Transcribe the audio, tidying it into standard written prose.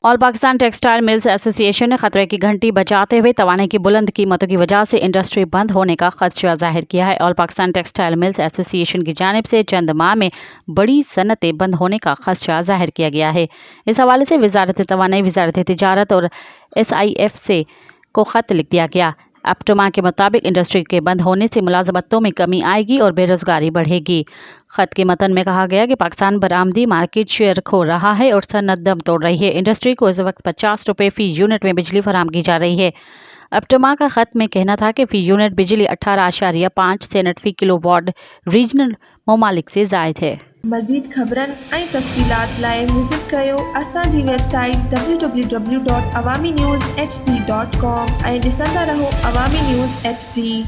All Pakistan textile mills association ने खतरे की घंटी बजाते हुए तवाने की बुलंद कीमतों की वजह से इंडस्ट्री बंद होने का खदशा जाहिर किया है। All Pakistan textile mills association की जानिब से चंद माह में बड़ी सनतें बंद होने का खदशा जाहिर किया गया है। इस हवाले से वजारत तवानाई, वजारत तिजारत और SIF से को खत लिख दिया गया। एप्टमा के मुताबिक इंडस्ट्री के बंद होने से मुलाजमतों में कमी आएगी और बेरोजगारी बढ़ेगी। खत के मतन में कहा गया कि पाकिस्तान बरामदी मार्केट शेयर खो रहा है और सनत दम तोड़ रही है। इंडस्ट्री को इस वक्त 50 रुपये फी यूनिट में बिजली फराम की जा रही है। एप्टमा का खत में कहना था कि फी यूनिट बिजली 18.5 सेंट फी किलोवाट रीजनल ममालिक से जायद है। मज़ीद ख़बरन ऐं तफ़सीलात लाइ विज़िट कयो असांजी वेबसाइट www.awamiNewsHD.com ऐं ॾिसंदा रहो अवामी न्यूज़ HD।